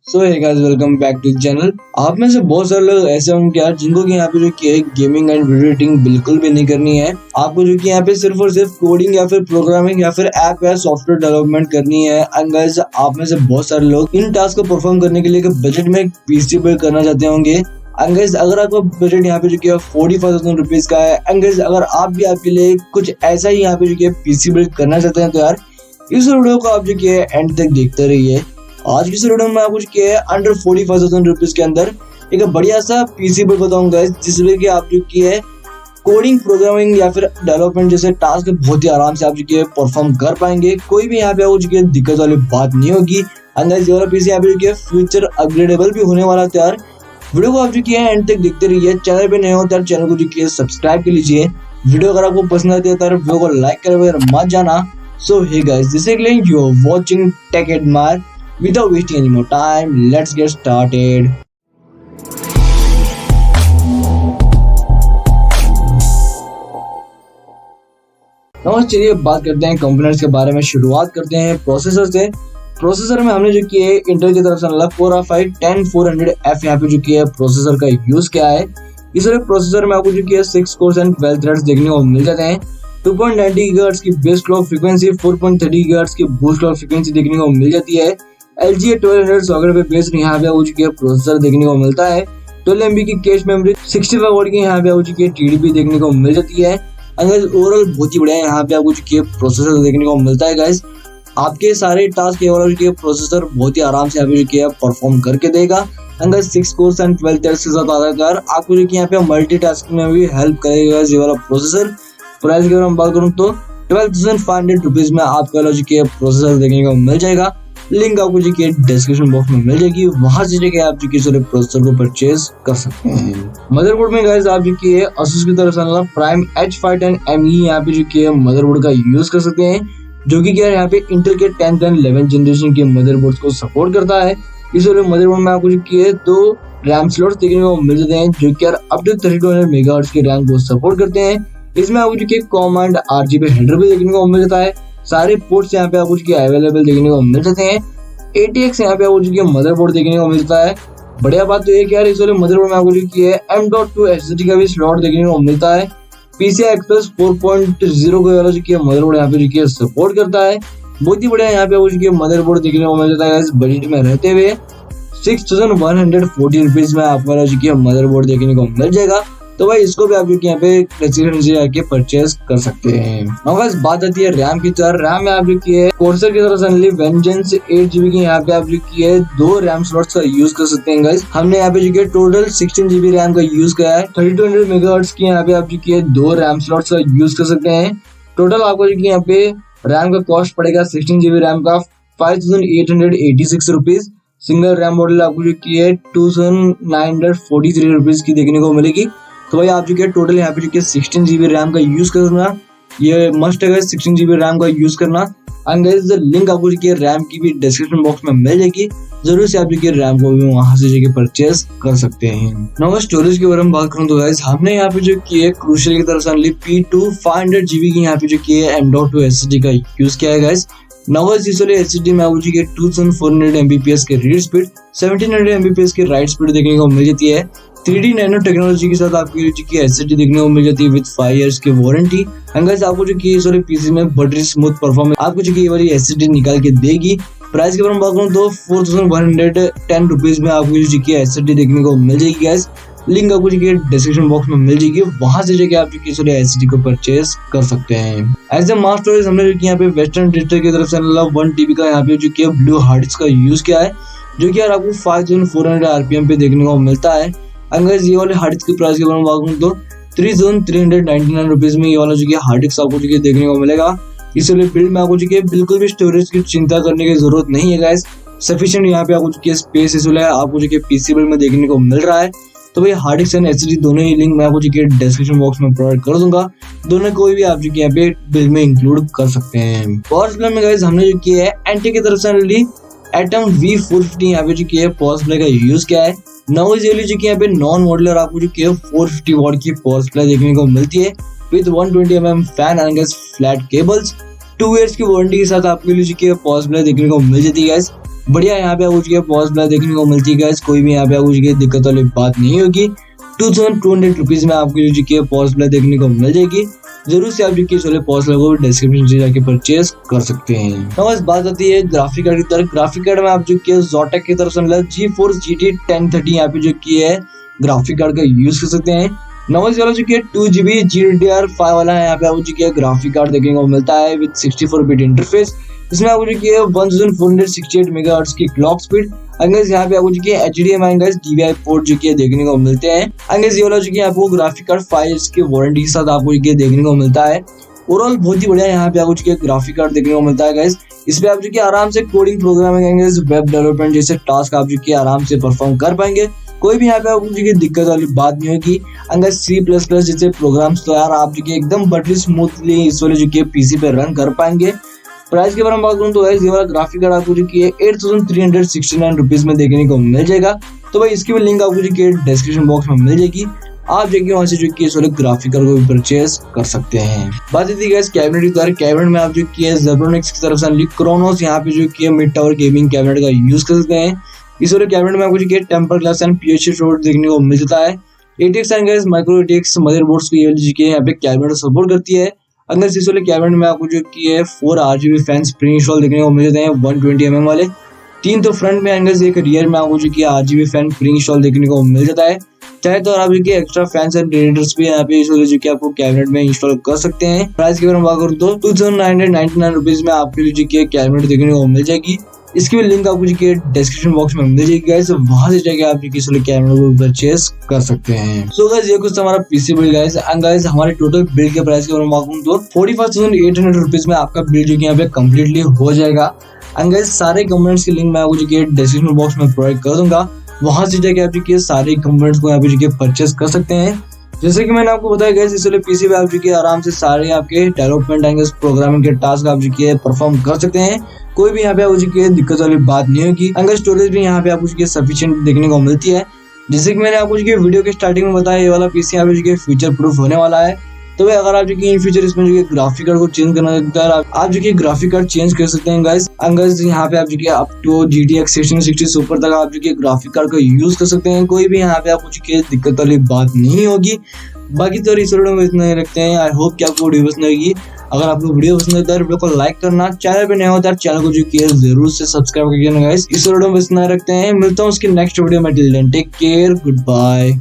So hey guys, welcome back to channel. आप में से बहुत सारे लोग ऐसे होंगे यार जिनको कि यहाँ पे जो कि गेमिंग एंड वीडियो एडिटिंग बिल्कुल भी नहीं करनी है। आपको जो कि यहाँ पे सिर्फ और सिर्फ कोडिंग या फिर प्रोग्रामिंग या फिर ऐप या सॉफ्टवेयर डेवलपमेंट करनी है। एंड गाइस, आप में से बहुत सारे लोग इन टास्क को परफॉर्म करने के लिए बजट में पीसी बिल्ड करना चाहते होंगे। एंड गाइस, अगर आपका बजट यहाँ पे जो कि 45,000 रुपीज का है, एंड गाइस अगर आप भी आपके लिए कुछ ऐसा ही यहाँ पे जो कि पीसी बिल्ड करना चाहते हैं तो यार इस वीडियो को आप जो कि एंड तक देखते रहिए। आज की वीडियो में आपको किया है अंडर 45,000 रुपीज के अंदर एक बढ़िया सा पीसी बिल्ड बताऊंगा जिसमें कि आप जो की है कोडिंग प्रोग्रामिंग या फिर डेवलपमेंट जैसे टास्क बहुत ही आराम से आप जो की परफॉर्म कर पाएंगे। कोई भी यहाँ पे आपको जो की दिक्कत वाली बात नहीं होगी। अंदर ये वाला पीसी यहाँ पे जो की फ्यूचर अपग्रेडेबल भी होने वाला है यार। वीडियो को आप जो किया है एंड तक देखते रहिए। चैनल पे नए हो तो चैनल को जो किया सब्सक्राइब कर लीजिए। वीडियो अगर आपको पसंद आती है तो वीडियो को लाइक करे बगैर मत जाना। So hey guys, this is link you are watching Tech Admire. Without wasting any more time, let's get started. चलिए बात करते हैं कंपोनेंट्स के बारे में। शुरुआत करते हैं प्रोसेसर से। प्रोसेसर में हमने जो किया है इंटेल की तरफ से Core i5 10400F यहाँ पे जो किया है प्रोसेसर का यूज किया है। इस प्रोसेसर में आपको जो किया 6 कोर्स एंड 12 थ्रेड्स देखने को मिल जाते हैं। 2.90 GHz की बेस क्लॉक फ्रीक्वेंसी, 4.30 GHz की बूस्ट क्लॉक फ्रीक्वेंसी देखने को मिल जाती है। LG 1200 सॉकेट पे बेस्ड यहाँ पे आपको प्रोसेसर देखने को मिलता है। 12 MB की कैश मेमोरी, 65 वॉट की यहाँ पे आपको TDP देखने को मिल जाती है। ओवरऑल बहुत ही बढ़िया यहाँ पे आपको प्रोसेसर देखने को मिलता है गाइस। आपके सारे टास्क के प्रोसेसर बहुत ही आराम से यहाँ पे परफॉर्म करके देगा। 6 कोर्स एंड 12 थ्रेड्स के साथ आता है यार। आपको जो यहाँ पे मल्टीटास्किंग में भी हेल्प करेगा ये वाला प्रोसेसर। प्राइस की अगर हम बात करूँ तो 12,500 रुपीज में आपका प्रोसेसर देखने को मिल जाएगा। लिंक आपको जो कि डिस्क्रिप्शन बॉक्स में मिल जाएगी, वहां से जाके आप जो कि प्रोसेसर को परचेज कर सकते हैं। मदरबोर्ड में गाइस आप जो कि Asus की तरफ से प्राइम H510ME यहाँ पे जो कि मदरबोर्ड का यूज कर सकते हैं, जो कि क्या यहाँ पे इंटेल के 10th एंड 11th जनरेशन के मदरबोर्ड को सपोर्ट करता है। इस वाले मदरबोर्ड में आपको जो कि 2 रैम स्लॉट्स देखने को मिल जाते हैं, जो कि अप टू 3200 मेगाहर्ट्ज की रैम को सपोर्ट करते हैं। इसमें आपको जो कि कॉम एंड RGB हेडर भी देखने को मिल जाता है। सारे पोर्ट्स यहाँ पे आपको अवेलेबल देखने को मिल जाते हैं। ATX यहाँ पे आपको मदरबोर्ड देखने को मिलता है। बढ़िया बात तो ये कि यार इस वाले मदरबोर्ड में आपको M.2 SSD का भी स्लॉट देखने को मिलता है। PCI Express 4.0 का मदरबोर्ड यहाँ पे सपोर्ट करता है। बहुत ही बढ़िया यहाँ पे आपको मदरबोर्ड देखने को मिल जाता है इस बजट में रहते हुए। 6,140 रुपीज में आपको मदरबोर्ड देखने को मिल जाएगा। तो भाई इसको भी आप जो यहाँ पे डिस्क्रिप्शन से जाके परचेज कर सकते हैं। बस बात आती है रैम की। तो रैम में आप जो किए कोर्सर की तरफ से वेंजेंस 8GB की यहाँ पे आप जो किए 2 रैम स्लॉट्स का यूज कर सकते हैं गाइस। हमने यहाँ पे जो टोटल 16GB रैम का यूज किया है। 3200 मेगाहर्ट्ज की यहाँ पे आप जो किए 2 रैम स्लॉट्स का यूज कर सकते हैं। टोटल आपको जो यहाँ पे रैम का कॉस्ट पड़ेगा 16GB रैम का 5,886 रुपीज। सिंगल रैम मॉडल आपको जो किए 2,943 रुपीज की देखने को मिलेगी। तो भाई आप जो क्या टोटल यहाँ पे जो 16GB रैम का यूज करना, ये मस्ट है 16GB रैम का यूज करना। एंड लिंक आपको जो रैम की भी डिस्क्रिप्शन बॉक्स में मिल जाएगी, जरूर से आप जो रैम को भी वहां से जाके परचेज कर सकते हैं। नाउ स्टोरेज के बारे में बात करूँ तो गाइस हमने यहाँ पे जो किए क्रूशियल की तरफ से P2 500GB की यहाँ पे जो किए M.2 SSD का यूज किया है गाइस। नवस इस वाले SSD में आपको 2400 Mbps के रीड स्पीड, 1700 Mbps की राइट स्पीड देखने को मिल जाती है। 3D नैनो टेक्नोलॉजी के साथ आपकी SSD देखने को मिल जाती है विद 5 years की वारंटी। गाइस आपको जो कि इस वाले पीसी में बड़ी स्मूथ परफॉर्मेंस आपको जो कि ये वाली SSD निकाल के देगी। प्राइस के बारे में बात करूँ तो 4,110 रुपीज में आपको जो कि SSD देखने को मिल जाएगी गाइस। लिंक आपको जो कि डिस्क्रिप्शन बॉक्स में मिल जाएगी, वहां से जाके आप जो कि इस वाले SSD को परचेज कर सकते हैं। एज ए मास स्टोरेज हमने जो कि यहाँ पे वेस्टर्न डिजिटल की तरफ से 1 TB का यहाँ पे जो कि ब्लू हार्ड डिस्क का यूज किया है, जो कि यार आपको 5,400 RPM पे देखने को मिलता है। अगर ये वाले हार्ड डिस्क की प्राइस के बारे में बात करूँ तो 3,399 रुपीज में ये वाला जो हार्ड डिस्क आपको जो देखने को मिलेगा। इस वाले बिल्ड में आपको जो बिल्कुल भी स्टोरेज की चिंता करने की जरूरत नहीं है गाइस। सफिशिएंट यहाँ पे आपको जो स्पेस इस वाले आपको जो पीसी बिल्ड में देखने को मिल रहा है। तो भाई हार्ड डिस्क एंड SSD दोनों ही लिंक मैं आपको जो डिस्क्रिप्शन बॉक्स में प्रोवाइड कर दूंगा। दोनों कोई भी आप जो यहाँ पे बिल्ड में इंक्लूड कर सकते हैं। पावर सप्लाई में गाइस हमने जो किया है एंटी की तरफ से Atom V450 यहाँ पे जो किया है पावर सप्लाई का यूज किया है। नॉइज जो कि यहाँ पे नॉन मॉड्यूलर आपको जो 450 वॉट की पावर सप्लाई देखने को मिलती है with 120 mm fan and flat cables. 2 years की वारंटी के साथ आपको जो पावर सप्लाई देखने को मिल जाती है गाइस। बढ़िया यहाँ पे आपको जो है पॉज प्लस देखने को मिलती है गाइस, कोई भी यहाँ पे आपको जो है दिक्कत वाली बात नहीं होगी। 2200 रुपीज में आपको जो है पॉज प्लस देखने को मिल जाएगी। जरूर से आप जो कि सोलर पॉज लगो डिस्क्रिप्शन से जाके परचेज कर सकते हैं। तो बस बात आती है ग्राफिक कार्ड की तरफ। ग्राफिक कार्ड में आप जो कि Zotac की तरफ से GeForce GT 1030 यहाँ पे जो कि है ग्राफिक कार्ड का यूज कर सकते हैं। नॉइस वाला जो कि 2GB GDDR5 वाला है, यहाँ पे आपको जो कि ग्राफिक कार्ड देखने को मिलता है विद 64 बिट इंटरफेस। इसमें आपको जो कि 1468 मेगाहर्ट्ज की क्लॉक स्पीड। अंगेज यहाँ पे आपको जो कि HDMI DVI पोर्ट जो कि देखने को मिलते हैं। अंगेज ये वाला जो कि आपको ग्राफिक कार्ड 5 years की वारंटी के साथ आपको ये देखने को मिलता है। ओवरऑल बहुत ही बढ़िया यहाँ पे आपको जो कि ग्राफिक कार्ड देखने को मिलता है गाइस। इस पे आप जो कि आराम से कोडिंग, प्रोग्रामिंग, वेब डेवलपमेंट जैसे टास्क आप जो कि आराम से परफॉर्म कर पाएंगे। कोई भी यहाँ पे आपको जो कि दिक्कत वाली बात नहीं होगी। अगर C++ जैसे प्रोग्राम्स तो यार आप जो कि एकदम बटरी स्मूथली इस वाले जो कि पीसी पे रन कर पाएंगे। प्राइस के बारे में बात करूँ तो ये वाला ग्राफिक कार्ड आपको जो कि 8369 रुपीज में देखने को मिल जाएगा। तो भाई इसकी भी लिंक आपको जो कि डिस्क्रिप्शन बॉक्स में मिल जाएगी। आप जाके वहां से जो कि इस वाले ग्राफिक कार्ड को भी परचेज कर सकते हैं। बात आती है कैबिनेट की तरफ। कैबिनेट में आप जो कि Zebronics की तरफ से क्रोनोस यहाँ पे जो कि मिड टावर गेमिंग कैबिनेट का यूज कर सकते हैं। इस वाले कैबिनेट में आपको जो कि temper glass and PHC shot देखने को मिल जाता है। ATX and guys micro ATX motherboards को ये वाली जो कि यहाँ पे कैबिनेट सपोर्ट करती है। अंदर इस वाले कैबिनेट में आपको जो कि है 4 RGB फैंस प्री इंस्टॉल देखने को मिल जाते हैं 120 mm वाले। 3 तो फ्रंट में एंगल्स, एक रियर में आपको जो कि RGB फैन प्री इंस्टॉल देखने को मिल जाता है। चाहे तो आप जो कि एक्स्ट्रा फैंस एंड रेडिएटर्स भी यहाँ पे इस वाले जो कि आपको कैबिनेट में इंस्टॉल कर सकते हैं। प्राइस के बारे में बात करूँ तो 2999 रुपीज में आपको जो कि कैबिनेट देखने को मिल जाएगी। इसकी भी लिंक आपको जो कि डिस्क्रिप्शन बॉक्स में मिल जाएगी गाइस, वहां से जाके आप किसी वाले कैबिनेट को परचेस कर सकते हैं। सो गाइस ये कुछ हमारा PC build guys. And guys हमारे टोटल बिल्ड के प्राइस के बारे में बात करूँ तो 45,800 रुपीज में आपका बिल्ड जो कि यहाँ पे कम्प्लीटली हो जाएगा। एंड गाइस सारे कंपोनेंट्स की लिंक मैं आपको जो कि डिस्क्रिप्शन बॉक्स में प्रोवाइड कर दूंगा, वहां से जाके आप जो कि सारे कंपोनेंट्स को यहाँ पे जो कि परचेस कर सकते हैं। जैसे कि मैंने आपको बताया गाइस, इस वाले पीसी पे आप जो कि आराम से सारे आपके डेवलपमेंट एंड प्रोग्रामिंग के टास्क आप जो कि परफॉर्म कर सकते हैं। कोई भी यहाँ पे आपको जो कि दिक्कत वाली बात नहीं होगी। अगर स्टोरेज भी यहाँ पे आपको जो कि सफिशिएंट देखने को मिलती है। जैसे कि मैंने आपको जो कि वीडियो के स्टार्टिंग में बताया, ये वाला पीसी यहाँ पे जो कि फ्यूचर प्रूफ होने वाला है। तो भाई अगर आप जो कि इन फ्यूचर इसमें जो कि ग्राफिक कार्ड को चेंज करना चाहते हैं, आप जो कि ग्राफिक कार्ड चेंज कर सकते हैं गाइस। अंगज यहाँ पे आप जो कि अप टू GTX 1660 सुपर तक आप जो कि ग्राफिक कार्ड का यूज कर सकते हैं। कोई भी यहाँ पे आपको जो कि दिक्कत वाली बात नहीं होगी। बाकी तो इस वीडियो में इतना ही रखते हैं। आई होप कि आपको वीडियो पसंद आएगी। अगर आपको वीडियो पसंद आता है वीडियो को लाइक करना, चैनल पे नया होता है चैनल को जो कि जरूर से सब्सक्राइब करना गाइस। इस वीडियो में इतना रखते हैं, मिलता हूँ उसकी नेक्स्ट वीडियो में। Till then take care, good bye.